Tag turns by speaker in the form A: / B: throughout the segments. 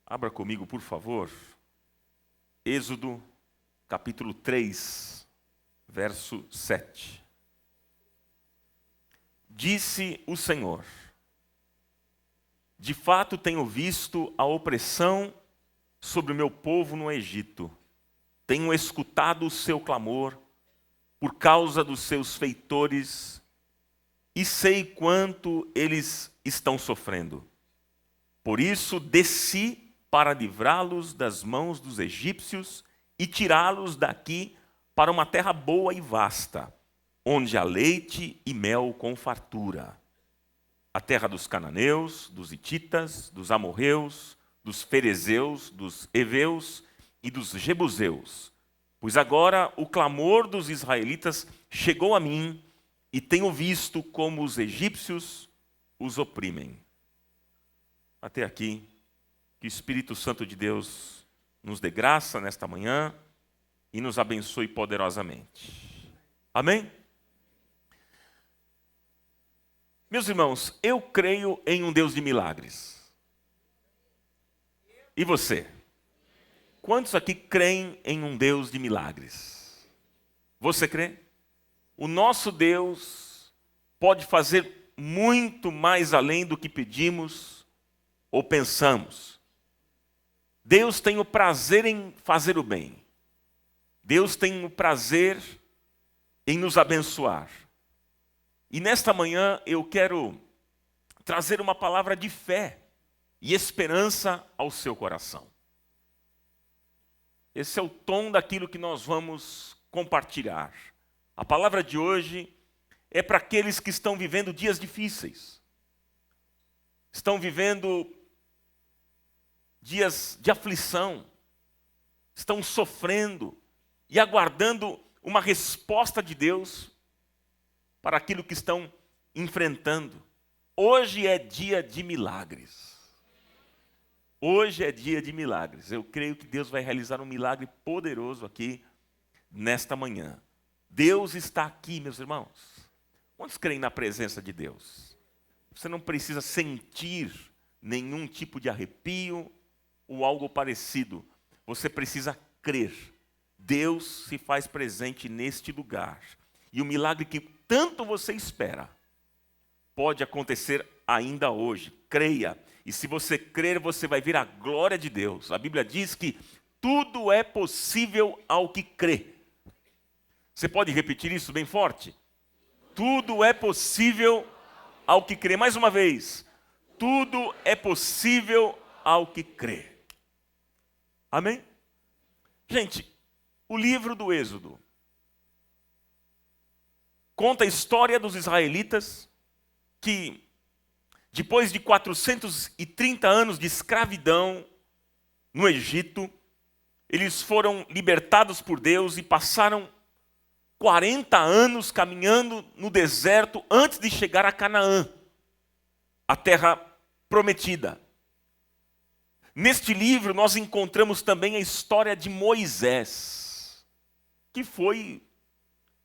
A: Abra comigo, por favor, Êxodo, capítulo 3, verso 7. Disse o Senhor: de fato tenho visto a opressão sobre o meu povo no Egito. Tenho escutado o seu clamor por causa dos seus feitores e sei quanto eles estão sofrendo. Por isso desci para livrá-los das mãos dos egípcios e tirá-los daqui para uma terra boa e vasta, onde há leite e mel com fartura. A terra dos cananeus, dos hititas, dos amorreus, dos ferezeus, dos heveus e dos jebuseus. Pois agora o clamor dos israelitas chegou a mim e tenho visto como os egípcios os oprimem. Até aqui, que o Espírito Santo de Deus nos dê graça nesta manhã e nos abençoe poderosamente. Amém? Meus irmãos, eu creio em um Deus de milagres. E você? Quantos aqui creem em um Deus de milagres? Você crê? O nosso Deus pode fazer muito mais além do que pedimos ou pensamos. Deus tem o prazer em fazer o bem. Deus tem o prazer em nos abençoar. E nesta manhã eu quero trazer uma palavra de fé e esperança ao seu coração. Esse é o tom daquilo que nós vamos compartilhar. A palavra de hoje é para aqueles que estão vivendo dias difíceis. Estão vivendo dias de aflição. Estão sofrendo e aguardando uma resposta de Deus para aquilo que estão enfrentando. Hoje é dia de milagres. Hoje é dia de milagres. Eu creio que Deus vai realizar um milagre poderoso aqui nesta manhã. Deus está aqui, meus irmãos. Quantos creem na presença de Deus? Você não precisa sentir nenhum tipo de arrepio ou algo parecido. Você precisa crer. Deus se faz presente neste lugar. E o milagre que tanto você espera pode acontecer ainda hoje. Creia. E se você crer, você vai ver a glória de Deus. A Bíblia diz que tudo é possível ao que crê. Você pode repetir isso bem forte? Tudo é possível ao que crê. Mais uma vez. Tudo é possível ao que crê. Amém? Gente, o livro do Êxodo conta a história dos israelitas que, depois de 430 anos de escravidão no Egito, eles foram libertados por Deus e passaram 40 anos caminhando no deserto antes de chegar a Canaã, a terra prometida. Neste livro nós encontramos também a história de Moisés, que foi,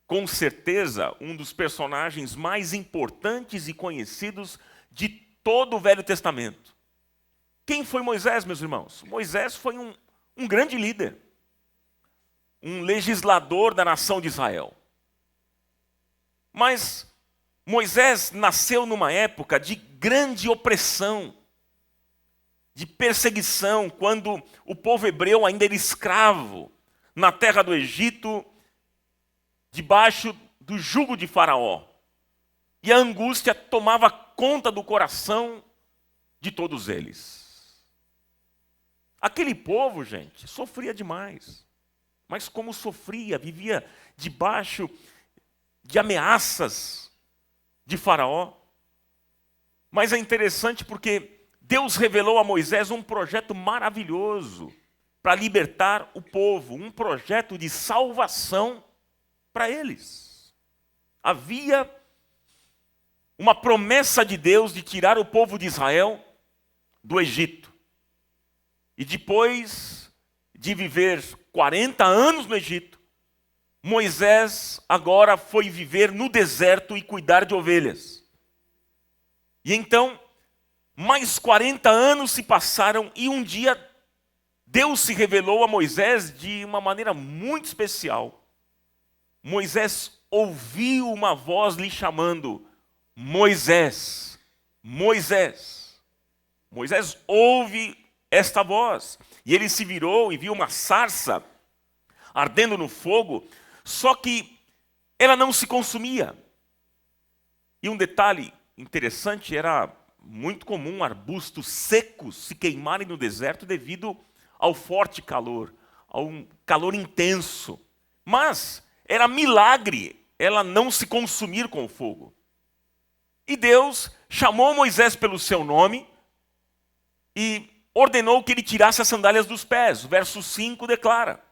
A: com certeza, um dos personagens mais importantes e conhecidos de todo o Velho Testamento. Quem foi Moisés, meus irmãos? Moisés foi um grande líder, um legislador da nação de Israel. Mas Moisés nasceu numa época de grande opressão, de perseguição, quando o povo hebreu ainda era escravo na terra do Egito, debaixo do jugo de Faraó. E a angústia tomava conta do coração de todos eles. Aquele povo, gente, sofria demais. Mas como sofria, vivia debaixo de ameaças de Faraó. Mas é interessante porque Deus revelou a Moisés um projeto maravilhoso para libertar o povo, um projeto de salvação para eles. Havia uma promessa de Deus de tirar o povo de Israel do Egito. E depois de viver 40 anos no Egito, Moisés agora foi viver no deserto e cuidar de ovelhas. E então, mais 40 anos se passaram e um dia Deus se revelou a Moisés de uma maneira muito especial. Moisés ouviu uma voz lhe chamando: Moisés, Moisés. Moisés ouve esta voz. E ele se virou e viu uma sarça ardendo no fogo, só que ela não se consumia. E um detalhe interessante, era muito comum arbustos secos se queimarem no deserto devido ao forte calor, a um calor intenso. Mas era milagre ela não se consumir com o fogo. E Deus chamou Moisés pelo seu nome e ordenou que ele tirasse as sandálias dos pés. O verso 5 declara: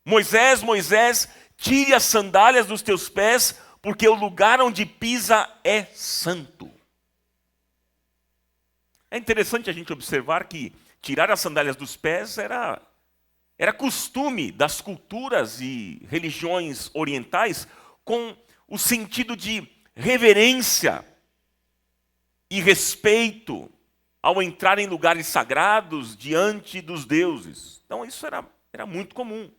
A: Moisés, Moisés, tire as sandálias dos teus pés, porque o lugar onde pisa é santo. É interessante a gente observar que tirar as sandálias dos pés era costume das culturas e religiões orientais, com o sentido de reverência e respeito ao entrar em lugares sagrados diante dos deuses. Então isso era muito comum.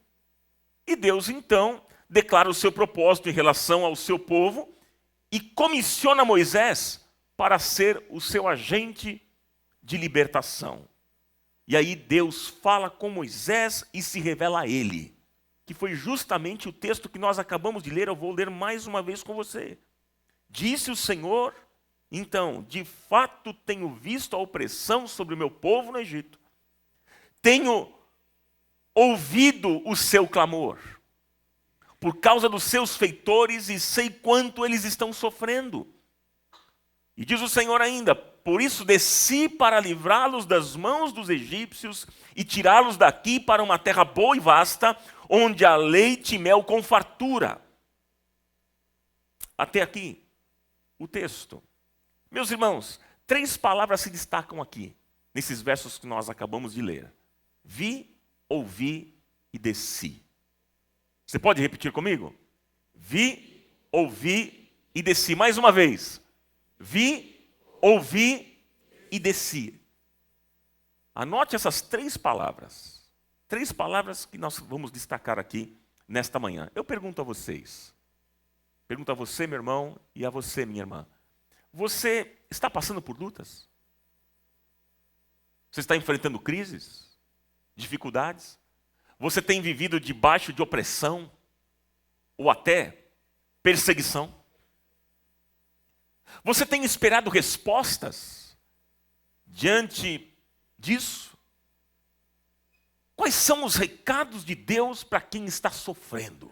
A: E Deus então declara o seu propósito em relação ao seu povo e comissiona Moisés para ser o seu agente de libertação. E aí Deus fala com Moisés e se revela a ele, que foi justamente o texto que nós acabamos de ler. Eu vou ler mais uma vez com você. Disse o Senhor: então, de fato tenho visto a opressão sobre o meu povo no Egito. Tenho ouvido o seu clamor por causa dos seus feitores e sei quanto eles estão sofrendo. E diz o Senhor ainda: por isso desci para livrá-los das mãos dos egípcios e tirá-los daqui para uma terra boa e vasta, onde há leite e mel com fartura. Até aqui o texto. Meus irmãos, 3 palavras se destacam aqui, nesses versos que nós acabamos de ler: vi, ouvi e desci. Você pode repetir comigo? Vi, ouvi e desci. Mais uma vez. Vi, ouvi e desci. Anote essas 3 palavras. 3 palavras que nós vamos destacar aqui nesta manhã. Eu pergunto a vocês. Pergunto a você, meu irmão, e a você, minha irmã. Você está passando por lutas? Você está enfrentando crises? Dificuldades? Você tem vivido debaixo de opressão? Ou até perseguição? Você tem esperado respostas diante disso? Quais são os recados de Deus para quem está sofrendo?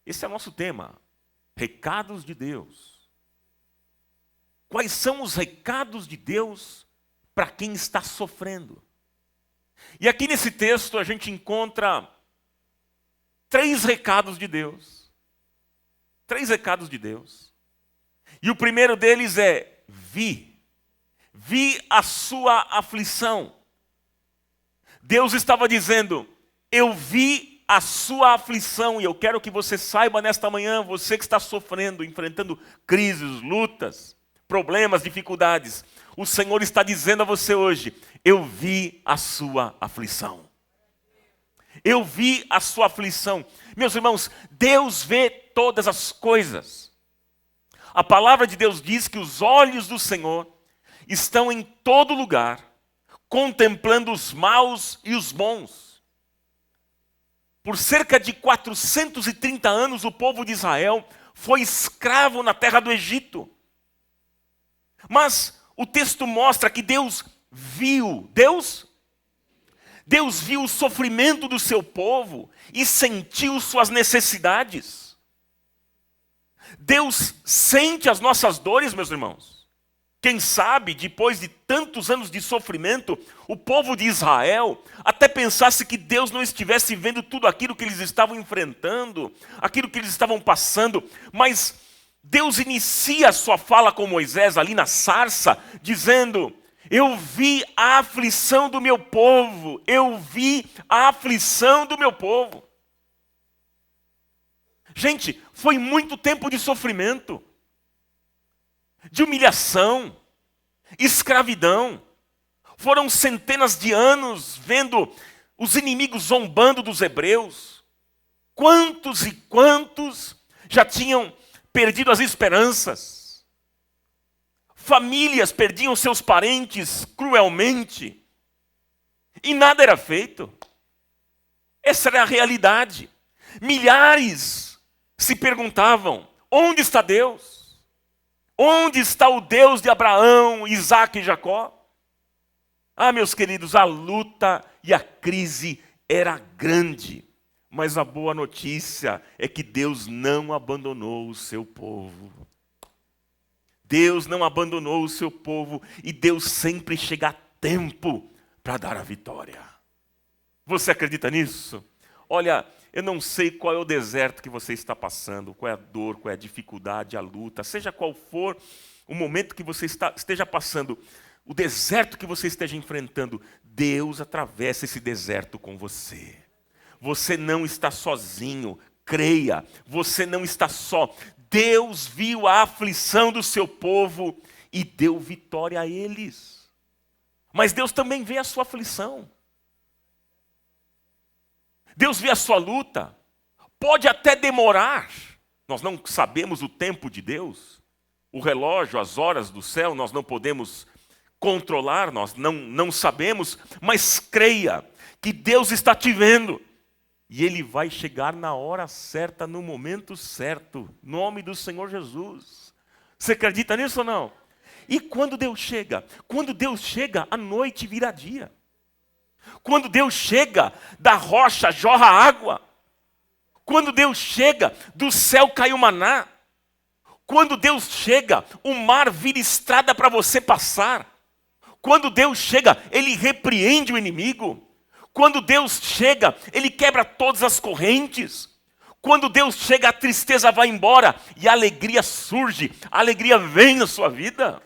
A: Esse é o nosso tema. Recados de Deus. Quais são os recados de Deus para quem está sofrendo? E aqui nesse texto a gente encontra 3 recados de Deus. 3 recados de Deus. E o primeiro deles é: vi. Vi a sua aflição. Deus estava dizendo: eu vi a sua aflição. E eu quero que você saiba nesta manhã, você que está sofrendo, enfrentando crises, lutas, problemas, dificuldades, o Senhor está dizendo a você hoje: eu vi a sua aflição. Eu vi a sua aflição. Meus irmãos, Deus vê todas as coisas. A palavra de Deus diz que os olhos do Senhor estão em todo lugar, contemplando os maus e os bons. Por cerca de 430 anos, o povo de Israel foi escravo na terra do Egito. Mas o texto mostra que Deus viu o sofrimento do seu povo e sentiu suas necessidades. Deus sente as nossas dores, meus irmãos. Quem sabe, depois de tantos anos de sofrimento, o povo de Israel até pensasse que Deus não estivesse vendo tudo aquilo que eles estavam enfrentando, aquilo que eles estavam passando, mas Deus inicia a sua fala com Moisés ali na sarça, dizendo: eu vi a aflição do meu povo, eu vi a aflição do meu povo. Gente, foi muito tempo de sofrimento, de humilhação, escravidão. Foram centenas de anos vendo os inimigos zombando dos hebreus. Quantos e quantos já tinham perdido as esperanças? Famílias perdiam seus parentes cruelmente. E nada era feito. Essa era a realidade. Milhares se perguntavam: onde está Deus? Onde está o Deus de Abraão, Isaque e Jacó? Ah, meus queridos, a luta e a crise era grande. Mas a boa notícia é que Deus não abandonou o seu povo. Deus não abandonou o seu povo e Deus sempre chega a tempo para dar a vitória. Você acredita nisso? Olha, eu não sei qual é o deserto que você está passando, qual é a dor, qual é a dificuldade, a luta, seja qual for o momento que você esteja passando, o deserto que você esteja enfrentando, Deus atravessa esse deserto com você. Você não está sozinho, creia, você não está só. Deus viu a aflição do seu povo e deu vitória a eles. Mas Deus também vê a sua aflição. Deus vê a sua luta. Pode até demorar. Nós não sabemos o tempo de Deus. O relógio, as horas do céu, nós não podemos controlar, nós não sabemos. Mas creia que Deus está te vendo. E Ele vai chegar na hora certa, no momento certo. Em nome do Senhor Jesus. Você acredita nisso ou não? E quando Deus chega? Quando Deus chega, a noite vira dia. Quando Deus chega, da rocha jorra água. Quando Deus chega, do céu cai o maná. Quando Deus chega, o mar vira estrada para você passar. Quando Deus chega, Ele repreende o inimigo. Quando Deus chega, Ele quebra todas as correntes. Quando Deus chega, a tristeza vai embora e a alegria surge. A alegria vem na sua vida.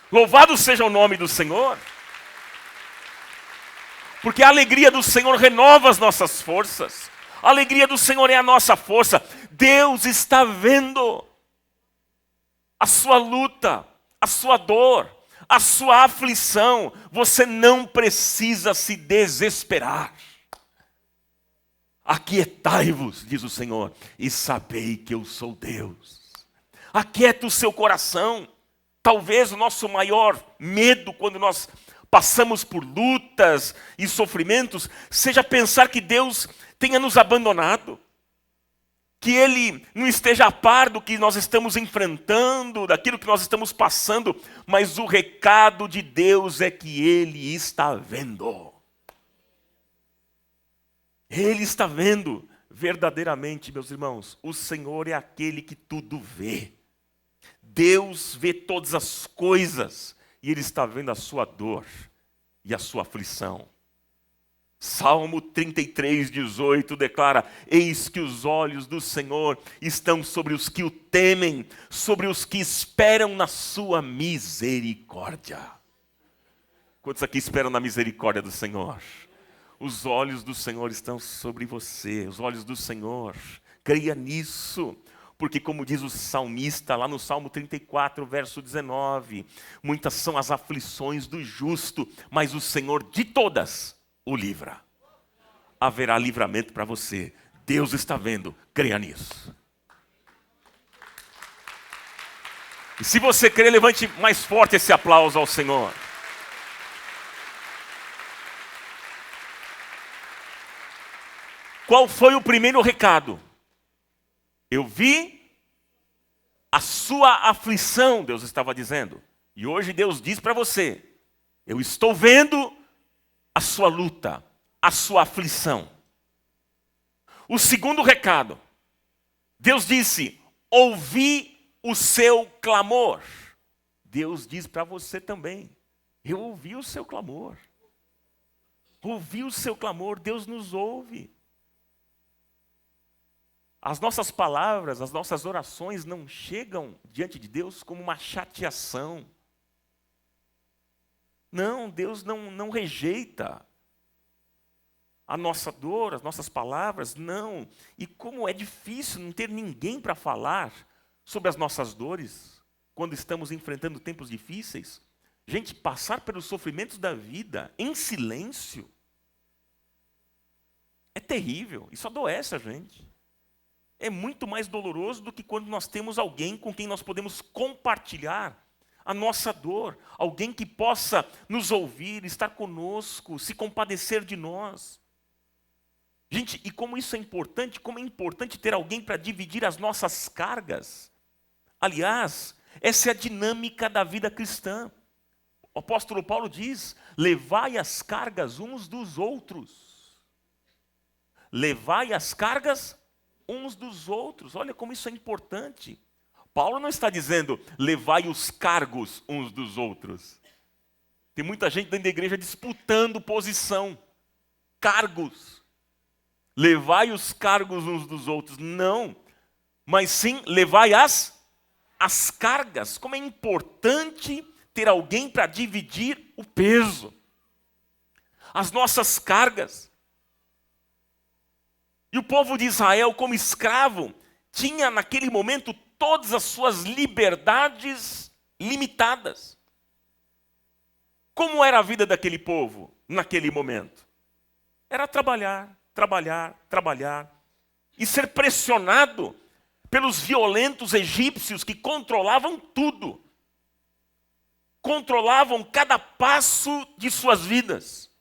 A: Louvado seja o nome do Senhor. Porque a alegria do Senhor renova as nossas forças. A alegria do Senhor é a nossa força. Deus está vendo a sua luta, a sua dor, a sua aflição. Você não precisa se desesperar. Aquietai-vos, diz o Senhor, e sabei que eu sou Deus. Aquieta o seu coração. Talvez o nosso maior medo quando nós passamos por lutas e sofrimentos seja pensar que Deus tenha nos abandonado. Que Ele não esteja a par do que nós estamos enfrentando, daquilo que nós estamos passando, mas o recado de Deus é que Ele está vendo. Ele está vendo verdadeiramente, meus irmãos. O Senhor é aquele que tudo vê. Deus vê todas as coisas e Ele está vendo a sua dor e a sua aflição. Salmo 33, 18 declara: eis que os olhos do Senhor estão sobre os que o temem, sobre os que esperam na sua misericórdia. Quantos aqui esperam na misericórdia do Senhor? Os olhos do Senhor estão sobre você, os olhos do Senhor. Creia nisso, porque como diz o salmista lá no Salmo 34, verso 19, muitas são as aflições do justo, mas o Senhor de todas o livra. Haverá livramento para você. Deus está vendo, creia nisso. E se você crê, levante mais forte esse aplauso ao Senhor. Qual foi o primeiro recado? Eu vi a sua aflição, Deus estava dizendo. E hoje Deus diz para você: eu estou vendo a sua luta, a sua aflição. O segundo recado, Deus disse: ouvi o seu clamor. Deus diz para você também: eu ouvi o seu clamor. Ouvi o seu clamor, Deus nos ouve. As nossas palavras, as nossas orações não chegam diante de Deus como uma chateação. Não, Deus não rejeita a nossa dor, as nossas palavras, não. E como é difícil não ter ninguém para falar sobre as nossas dores, quando estamos enfrentando tempos difíceis. Gente, passar pelos sofrimentos da vida em silêncio é terrível. Isso adoece a gente. É muito mais doloroso do que quando nós temos alguém com quem nós podemos compartilhar a nossa dor. Alguém que possa nos ouvir, estar conosco, se compadecer de nós. Gente, e como isso é importante, como é importante ter alguém para dividir as nossas cargas. Aliás, essa é a dinâmica da vida cristã. O apóstolo Paulo diz: levai as cargas uns dos outros. Levai as cargas uns dos outros. Olha como isso é importante. Paulo não está dizendo, levai os cargos uns dos outros. Tem muita gente dentro da igreja disputando posição, cargos. Levai os cargos uns dos outros. Não, mas sim, levai as cargas. Como é importante ter alguém para dividir o peso. As nossas cargas. E o povo de Israel, como escravo, tinha naquele momento todas as suas liberdades limitadas. Como era a vida daquele povo naquele momento? Era trabalhar, trabalhar, trabalhar e ser pressionado pelos violentos egípcios que controlavam tudo. Controlavam cada passo de suas vidas.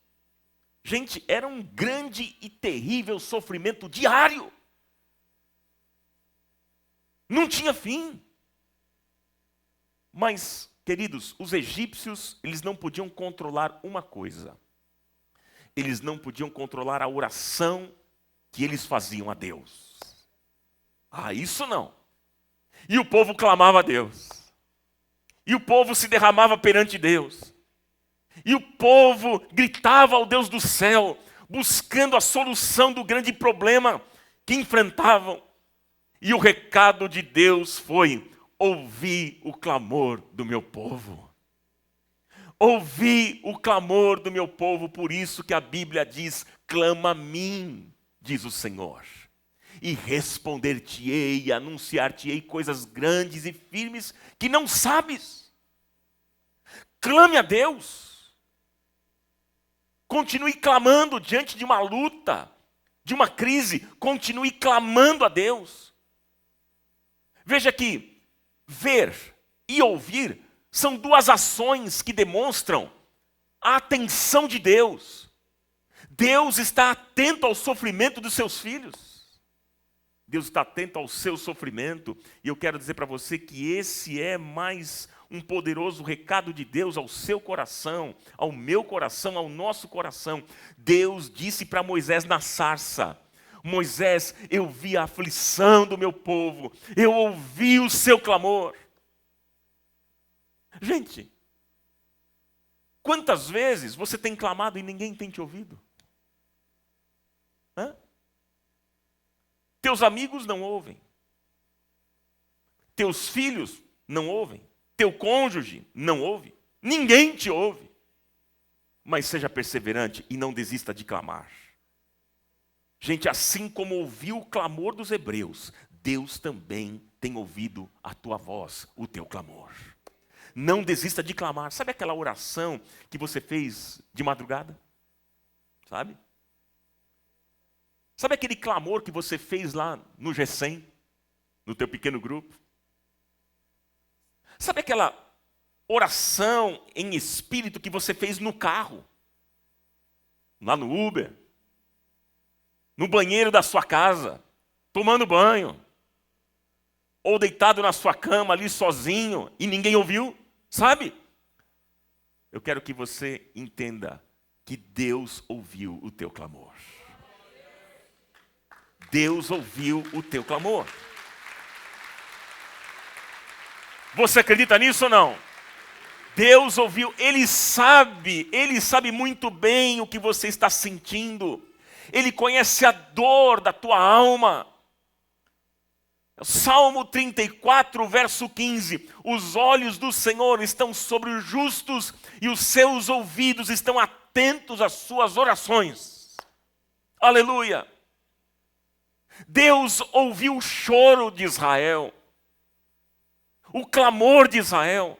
A: Gente, era um grande e terrível sofrimento diário. Não tinha fim. Mas, queridos, os egípcios, eles não podiam controlar uma coisa. Eles não podiam controlar a oração que eles faziam a Deus. Ah, isso não. E o povo clamava a Deus. E o povo se derramava perante Deus. E o povo gritava ao Deus do céu, buscando a solução do grande problema que enfrentavam. E o recado de Deus foi: ouvi o clamor do meu povo. Ouvi o clamor do meu povo, por isso que a Bíblia diz: clama a mim, diz o Senhor, e responder-te-ei, anunciar-te-ei coisas grandes e firmes que não sabes. Clame a Deus. Continue clamando diante de uma luta, de uma crise, continue clamando a Deus. Veja que ver e ouvir são duas ações que demonstram a atenção de Deus. Deus está atento ao sofrimento dos seus filhos. Deus está atento ao seu sofrimento. E eu quero dizer para você que esse é mais um poderoso recado de Deus ao seu coração, ao meu coração, ao nosso coração. Deus disse para Moisés na sarça: Moisés, eu vi a aflição do meu povo, eu ouvi o seu clamor. Gente, quantas vezes você tem clamado e ninguém tem te ouvido? Hã? Teus amigos não ouvem. Teus filhos não ouvem. Teu cônjuge não ouve. Ninguém te ouve. Mas seja perseverante e não desista de clamar. Gente, assim como ouviu o clamor dos hebreus, Deus também tem ouvido a tua voz, o teu clamor. Não desista de clamar. Sabe aquela oração que você fez de madrugada? Sabe? Sabe aquele clamor que você fez lá no G100, no teu pequeno grupo? Sabe aquela oração em espírito que você fez no carro? Lá no Uber? No banheiro da sua casa? Tomando banho? Ou deitado na sua cama ali sozinho e ninguém ouviu? Sabe? Eu quero que você entenda que Deus ouviu o teu clamor. Deus ouviu o teu clamor. Você acredita nisso ou não? Deus ouviu, Ele sabe muito bem o que você está sentindo. Ele conhece a dor da tua alma. Salmo 34, verso 15. Os olhos do Senhor estão sobre os justos e os seus ouvidos estão atentos às suas orações. Aleluia. Deus ouviu o choro de Israel, o clamor de Israel.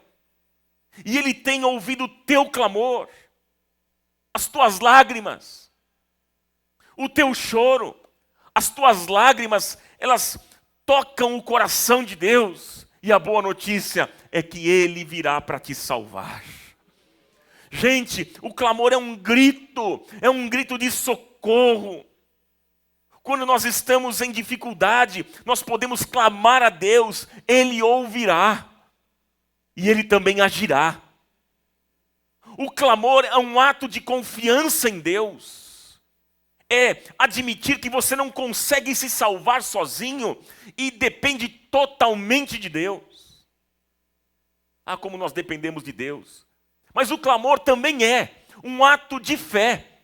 A: E Ele tem ouvido o teu clamor, as tuas lágrimas, o teu choro. As tuas lágrimas, elas tocam o coração de Deus. E a boa notícia é que Ele virá para te salvar. Gente, o clamor é um grito de socorro. Quando nós estamos em dificuldade, nós podemos clamar a Deus, Ele ouvirá. E Ele também agirá. O clamor é um ato de confiança em Deus. É admitir que você não consegue se salvar sozinho e depende totalmente de Deus. Ah, como nós dependemos de Deus. Mas o clamor também é um ato de fé.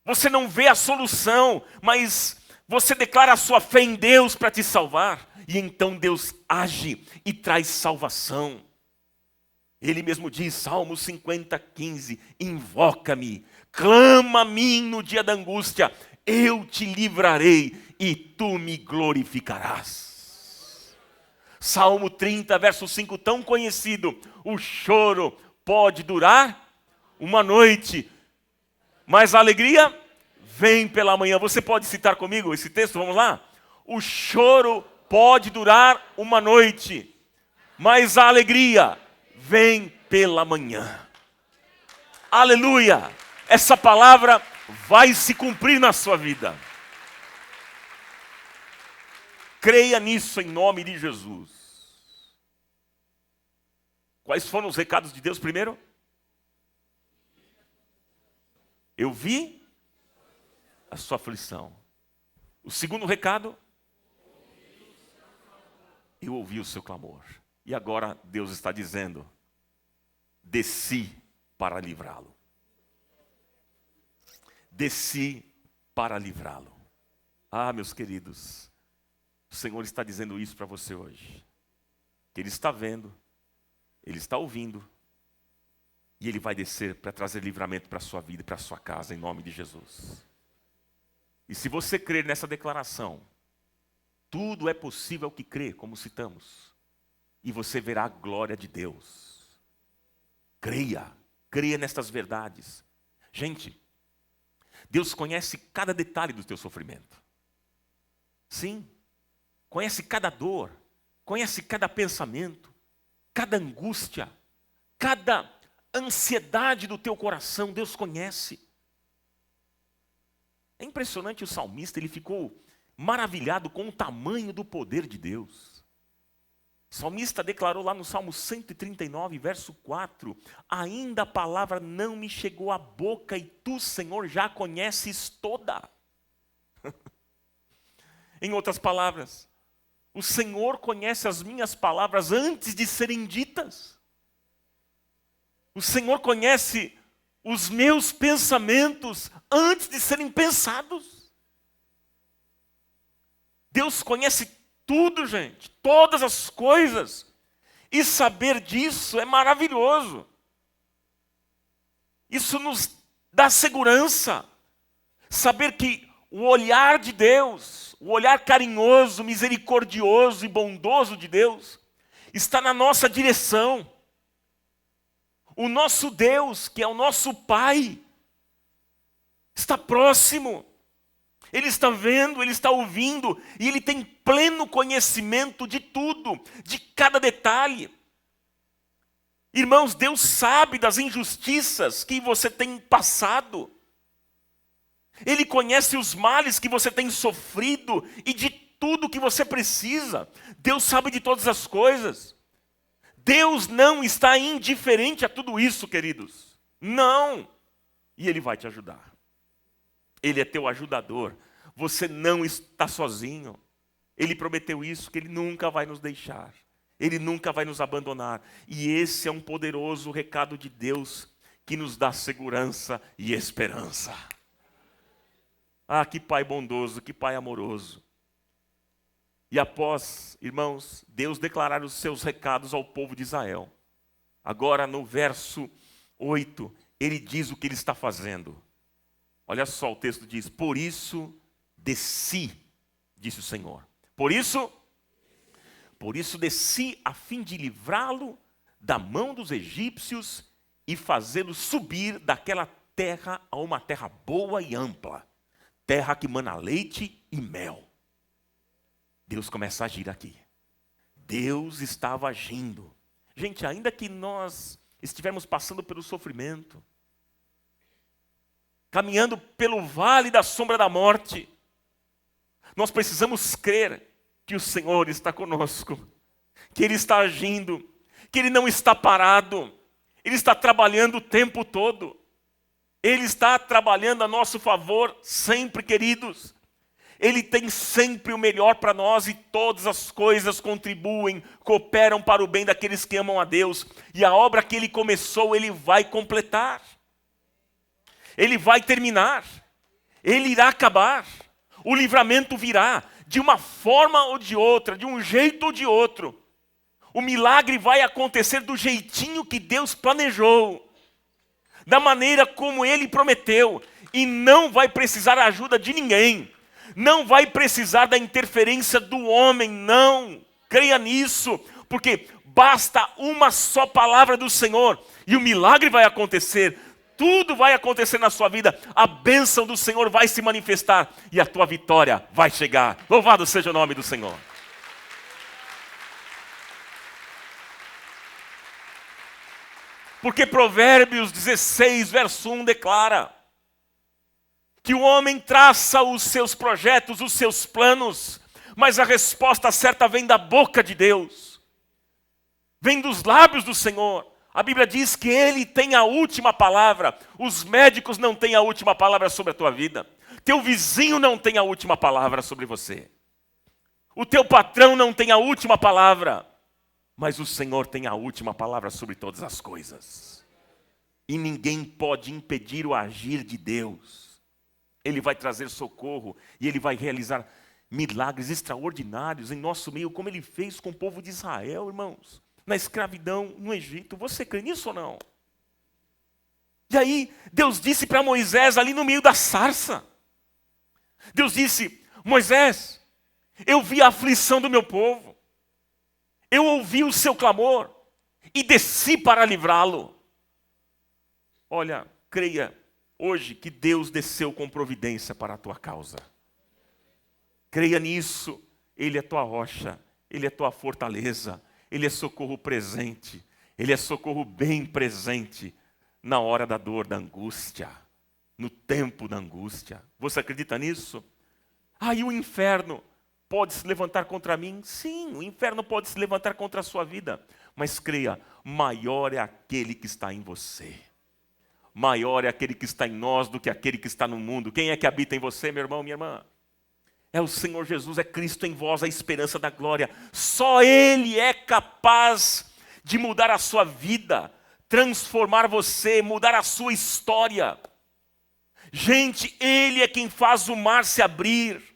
A: Você não vê a solução, mas você declara a sua fé em Deus para te salvar. E então Deus age e traz salvação. Ele mesmo diz, Salmo 50:15, invoca-me, clama a mim no dia da angústia, eu te livrarei e tu me glorificarás. Salmo 30, verso 5, tão conhecido, o choro pode durar uma noite, mas a alegria vem pela manhã. Você pode citar comigo esse texto? Vamos lá? O choro pode durar uma noite, mas a alegria vem pela manhã. Aleluia! Essa palavra vai se cumprir na sua vida. Creia nisso em nome de Jesus. Quais foram os recados de Deus primeiro? Eu vi a sua aflição. O segundo recado? Eu ouvi o seu clamor. E agora Deus está dizendo, desci para livrá-lo. Desci para livrá-lo. Ah, meus queridos, o Senhor está dizendo isso para você hoje. Que Ele está vendo, Ele está ouvindo, e Ele vai descer para trazer livramento para a sua vida e para a sua casa, em nome de Jesus. E se você crer nessa declaração, tudo é possível ao que crê, como citamos. E você verá a glória de Deus. Creia nestas verdades. Gente, Deus conhece cada detalhe do teu sofrimento. Sim, conhece cada dor, conhece cada pensamento, cada angústia, cada ansiedade do teu coração, Deus conhece. É impressionante o salmista, ele ficou maravilhado com o tamanho do poder de Deus. O salmista declarou lá no Salmo 139, verso 4, ainda a palavra não me chegou à boca e tu, Senhor, já conheces toda. Em outras palavras, o Senhor conhece as minhas palavras antes de serem ditas. O Senhor conhece os meus pensamentos antes de serem pensados. Deus conhece tudo, gente, todas as coisas. E saber disso é maravilhoso. Isso nos dá segurança. Saber que o olhar de Deus, o olhar carinhoso, misericordioso e bondoso de Deus, está na nossa direção. O nosso Deus, que é o nosso Pai, está próximo. Ele está vendo, Ele está ouvindo, e Ele tem pleno conhecimento de tudo, de cada detalhe. Irmãos, Deus sabe das injustiças que você tem passado. Ele conhece os males que você tem sofrido e de tudo que você precisa. Deus sabe de todas as coisas. Deus não está indiferente a tudo isso, queridos. Não. E Ele vai te ajudar. Ele é teu ajudador. Você não está sozinho. Ele prometeu isso, que Ele nunca vai nos deixar. Ele nunca vai nos abandonar. E esse é um poderoso recado de Deus que nos dá segurança e esperança. Ah, que Pai bondoso, que Pai amoroso. E após, irmãos, Deus declarar os seus recados ao povo de Israel, agora no verso 8, Ele diz o que Ele está fazendo. Olha só, o texto diz, por isso desci, disse o Senhor. Por isso desci a fim de livrá-lo da mão dos egípcios e fazê-los subir daquela terra a uma terra boa e ampla, terra que mana leite e mel. Deus começa a agir aqui. Deus estava agindo. Gente, ainda que nós estivermos passando pelo sofrimento, caminhando pelo vale da sombra da morte, nós precisamos crer que o Senhor está conosco, que Ele está agindo, que Ele não está parado, Ele está trabalhando o tempo todo. Ele está trabalhando a nosso favor sempre, queridos. Ele tem sempre o melhor para nós e todas as coisas contribuem, cooperam para o bem daqueles que amam a Deus. E a obra que Ele começou, Ele vai completar. Ele vai terminar. Ele irá acabar. O livramento virá de uma forma ou de outra, de um jeito ou de outro. O milagre vai acontecer do jeitinho que Deus planejou, da maneira como Ele prometeu, e não vai precisar da ajuda de ninguém, não vai precisar da interferência do homem, não, creia nisso, porque basta uma só palavra do Senhor, e o milagre vai acontecer, tudo vai acontecer na sua vida, a bênção do Senhor vai se manifestar, e a tua vitória vai chegar, louvado seja o nome do Senhor. Porque Provérbios 16, verso 1 declara que o homem traça os seus projetos, os seus planos, mas a resposta certa vem da boca de Deus, vem dos lábios do Senhor. A Bíblia diz que Ele tem a última palavra. Os médicos não têm a última palavra sobre a tua vida. Teu vizinho não tem a última palavra sobre você. O teu patrão não tem a última palavra. Mas o Senhor tem a última palavra sobre todas as coisas. E ninguém pode impedir o agir de Deus. Ele vai trazer socorro e Ele vai realizar milagres extraordinários em nosso meio, como Ele fez com o povo de Israel, irmãos. Na escravidão no Egito. Você crê nisso ou não? E aí, Deus disse para Moisés ali no meio da sarça. Deus disse: Moisés, eu vi a aflição do meu povo. Eu ouvi o seu clamor e desci para livrá-lo. Olha, creia hoje que Deus desceu com providência para a tua causa. Creia nisso. Ele é tua rocha, Ele é tua fortaleza, Ele é socorro presente, Ele é socorro bem presente na hora da dor, da angústia, no tempo da angústia. Você acredita nisso? E o inferno pode se levantar contra mim? Sim, o inferno pode se levantar contra a sua vida. Mas creia, maior é aquele que está em você. Maior é aquele que está em nós do que aquele que está no mundo. Quem é que habita em você, meu irmão, minha irmã? É o Senhor Jesus, é Cristo em vós, a esperança da glória. Só Ele é capaz de mudar a sua vida, transformar você, mudar a sua história. Gente, Ele é quem faz o mar se abrir.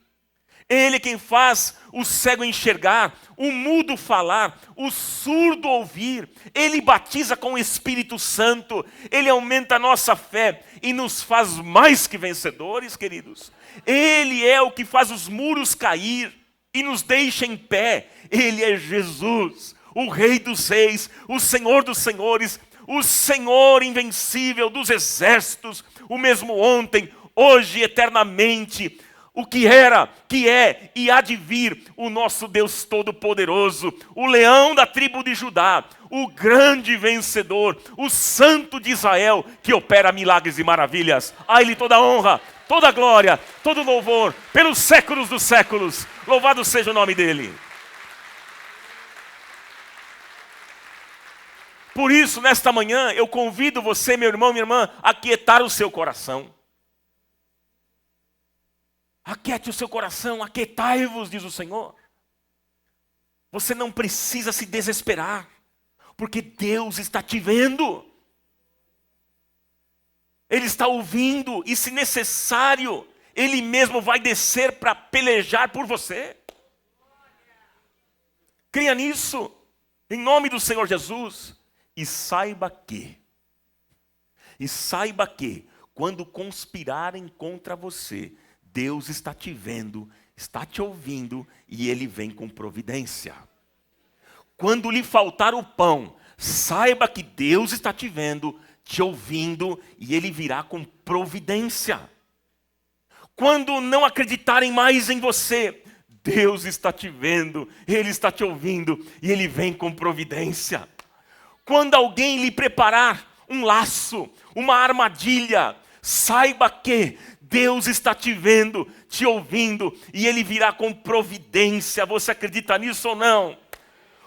A: Ele é quem faz o cego enxergar, o mudo falar, o surdo ouvir. Ele batiza com o Espírito Santo. Ele aumenta a nossa fé e nos faz mais que vencedores, queridos. Ele é o que faz os muros cair e nos deixa em pé. Ele é Jesus, o Rei dos Reis, o Senhor dos Senhores, o Senhor invencível dos exércitos, o mesmo ontem, hoje e eternamente. O que era, que é e há de vir, o nosso Deus Todo-Poderoso, o leão da tribo de Judá, o grande vencedor, o santo de Israel, que opera milagres e maravilhas. A Ele toda a honra, toda a glória, todo o louvor, pelos séculos dos séculos. Louvado seja o nome dEle. Por isso, nesta manhã, eu convido você, meu irmão, minha irmã, a aquietar o seu coração. Aquiete o seu coração, aquietai-vos, diz o Senhor. Você não precisa se desesperar, porque Deus está te vendo. Ele está ouvindo, e se necessário, Ele mesmo vai descer para pelejar por você. Creia nisso, em nome do Senhor Jesus. E saiba que, quando conspirarem contra você, Deus está te vendo, está te ouvindo e Ele vem com providência. Quando lhe faltar o pão, saiba que Deus está te vendo, te ouvindo, e Ele virá com providência. Quando não acreditarem mais em você, Deus está te vendo, Ele está te ouvindo, e Ele vem com providência. Quando alguém lhe preparar um laço, uma armadilha, saiba que Deus está te vendo, te ouvindo, e Ele virá com providência. Você acredita nisso ou não?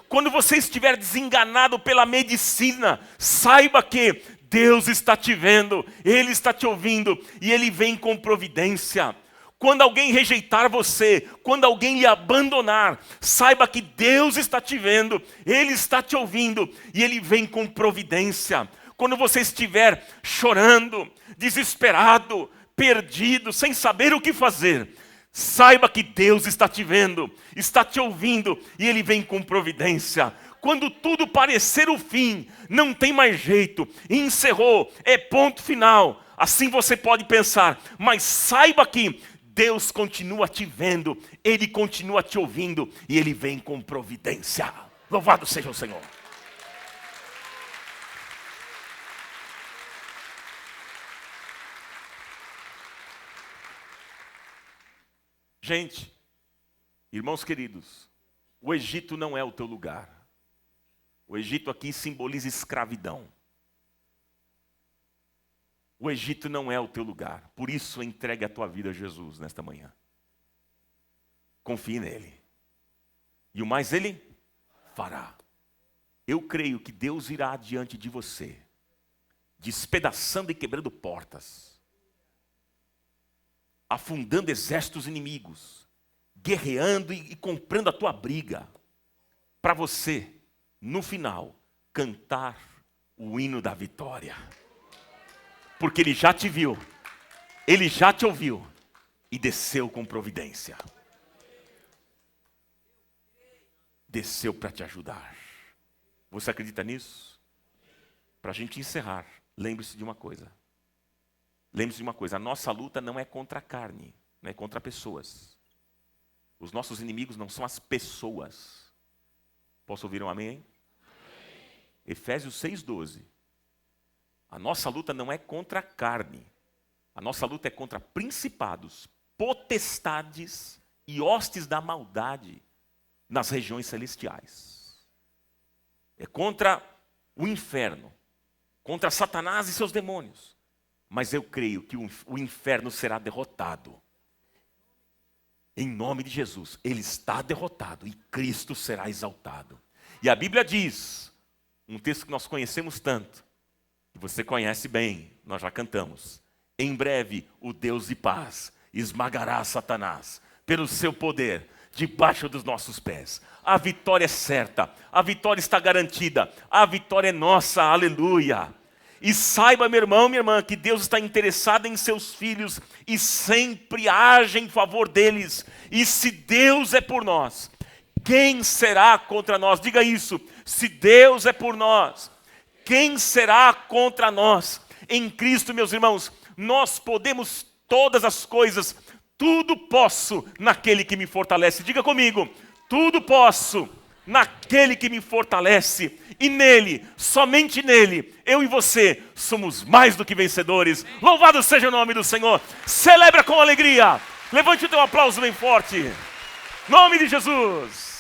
A: Quando você estiver desenganado pela medicina, saiba que Deus está te vendo, Ele está te ouvindo, e Ele vem com providência. Quando alguém rejeitar você, quando alguém lhe abandonar, saiba que Deus está te vendo, Ele está te ouvindo, e Ele vem com providência. Quando você estiver chorando, desesperado, perdido, sem saber o que fazer, saiba que Deus está te vendo, está te ouvindo, e Ele vem com providência. Quando tudo parecer o fim, não tem mais jeito, encerrou, é ponto final, assim você pode pensar, mas saiba que Deus continua te vendo, Ele continua te ouvindo, e Ele vem com providência. Louvado seja o Senhor. Gente, irmãos queridos, o Egito não é o teu lugar. O Egito aqui simboliza escravidão. O Egito não é o teu lugar. Por isso, entregue a tua vida a Jesus nesta manhã. Confie nele. E o mais Ele fará. Eu creio que Deus irá diante de você, despedaçando e quebrando portas, afundando exércitos inimigos, guerreando e comprando a tua briga, para você, no final, cantar o hino da vitória. Porque Ele já te viu, Ele já te ouviu e desceu com providência. Desceu para te ajudar. Você acredita nisso? Para a gente encerrar, lembre-se de uma coisa. Lembre-se de uma coisa, a nossa luta não é contra a carne, não é contra pessoas. Os nossos inimigos não são as pessoas. Posso ouvir um amém? Amém. Efésios 6,12. A nossa luta não é contra a carne. A nossa luta é contra principados, potestades e hostes da maldade nas regiões celestiais. É contra o inferno, contra Satanás e seus demônios. Mas eu creio que o inferno será derrotado. Em nome de Jesus, ele está derrotado e Cristo será exaltado. E a Bíblia diz, um texto que nós conhecemos tanto, que você conhece bem, nós já cantamos. Em breve, o Deus de paz esmagará Satanás pelo seu poder debaixo dos nossos pés. A vitória é certa, a vitória está garantida, a vitória é nossa, aleluia. E saiba, meu irmão, minha irmã, que Deus está interessado em seus filhos e sempre age em favor deles. E se Deus é por nós, quem será contra nós? Diga isso, se Deus é por nós, quem será contra nós? Em Cristo, meus irmãos, nós podemos todas as coisas, tudo posso naquele que me fortalece. Diga comigo, tudo posso naquele que me fortalece. E nele, somente nele, eu e você somos mais do que vencedores. Louvado seja o nome do Senhor. Celebra com alegria. Levante o teu aplauso bem forte. Nome de Jesus.